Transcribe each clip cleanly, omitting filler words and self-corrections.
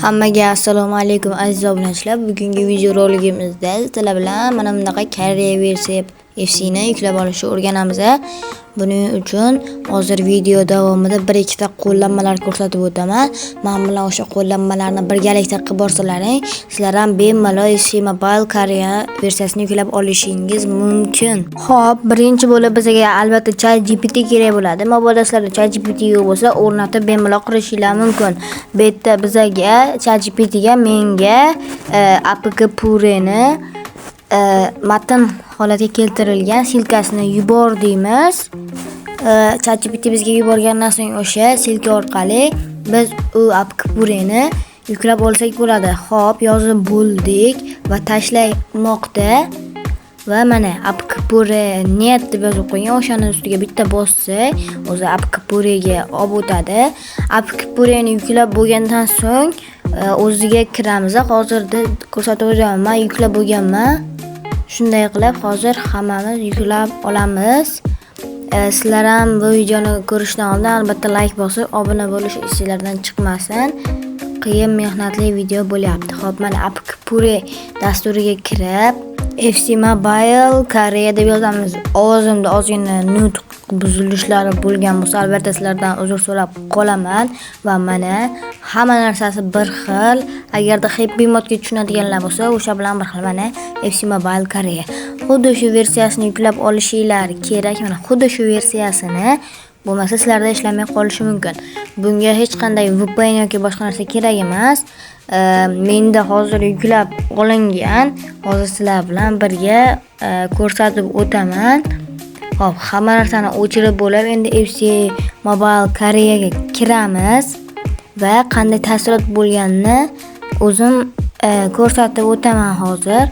Hammaga assalomu alaykum aziz obunachilar. Bugungi video roligimizda sizlar bilan mana bunaqa Koreya versiya FC'ni yuklab olishni o'rganamiz. Buning uchun hozir video davomida 1-2 ta qo'llanmalar ko'rsatib o'taman. Men bilan o'sha qo'llanmalarni birgalikda qilib borsalaring, sizlar ham bemalol FC Mobile Koreya versiyasini yuklab olishingiz mumkin. Xo'p, birinchi bo'lib bizga albatta ChatGPT kerak bo'ladi. Mobilda sizlarda ChatGPT yo'q bo'lsa, o'rnatib bemalol qilishingiz mumkin. Bu yerda bizga ChatGPT ga menga APK Pureni matn holatiga keltirilgan silkasini yubor deymiz. ChatGPT bizga yuborgandan so'ng o'sha silka orqali biz u APK Pureni yuklab olsak bo'ladi. Xo'p, yozib bo'ldik va tashlamoqda. Va mana APK Pure net deb yozib qo'ygan. O'shaning ustiga bitta bossak, o'zi APK Purega olib o'tadi. APK Pureni yuklab bo'lgandan so'ng o'ziga kiramiz. Hozirda ko'rsatib o'taman. Men yuklab bo'lganman. Shunday qilib hozir hammamiz yuklab olamiz. Sizlar ham bu videoni ko'rishdan oldin albatta like bosib, obuna bo'lish esingizdan chiqmasin. Qiyin mehnatli video bo'lyapti. Xo'p, mana APK Pure dasturiga kirib FC Mobile Koreya deb yozamiz. Ovozimda ozgina nutq buzilishlari bo'lgan bo'lsa, albatta sizlardan uzr so'rab qolaman. Va mana hamma narsasi bir xil. Agarda Happy Modga tushunadiganlar bo'lsa, o'sha bilan bir xil. Mana FC Mobile Koreya. Xuddi shu versiyasini yuklab olishinglar kerak. Mana xuddi shu versiyasini bo'lmasa sizlarda ishlamay qolishi mumkin. Bunga hech qanday VPN yoki boshqa narsa kerak emas. Menda hozir yuklab olingan. Hozir sizlar bilan birga ko'rsatib o'taman. Xo'p, hamma narsani o'chirib bo'lib, endi FC Mobile Koreyaga kiramiz va qanday ta'sirot bo'lganini o'zim ko'rsatib o'taman hozir.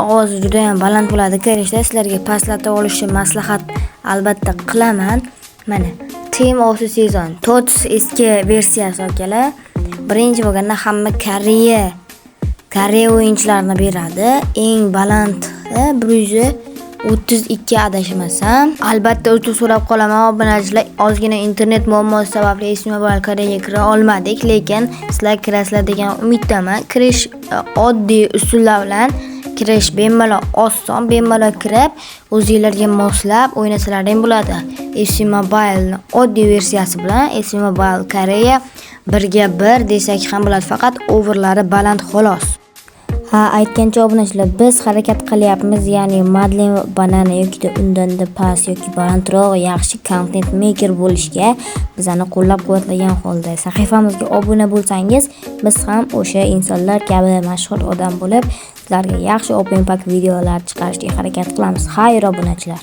Ovozi juda ham baland bo'ladi. Kirishda sizlarga pastlatib olishni maslahat albatta qilaman. Mana Team of the Season TOTS eski versiyasi akalar. Birinchi bo'lganda hamma Koreya o'yinchilarini beradi. Eng baland 132 adashmasam. Albatta o'tib so'rab qolaman obunachilar. Ozgina internet muammosi sababli FC Mobile Koreyaga kira olmadik, lekin sizlar kirasizlar degan umiddaman. Kirish oddiy usullar bilan kirish bemalol oson, bemalol kirib o'zingizlarga moslab o'ynasalaring bo'ladi. FC Mobile oddiy versiyasi bilan FC Mobile Koreya 1-1 desak ham bo'ladi, faqat overlari baland xolos. Aytgancha obunachilar, biz harakat qilyapmiz, ya'ni Madlen Banana yoki undan-da past yoki balandroq yaxshi content maker bo'lishga. Bizani qo'llab-quvvatlagan holda sahifamizga obuna bo'lsangiz, biz ham o'sha insonlar kabi mashhur odam bo'lib, sizlarga yaxshi open pack videolar chiqarishga harakat qilamiz. Xayr obunachilar.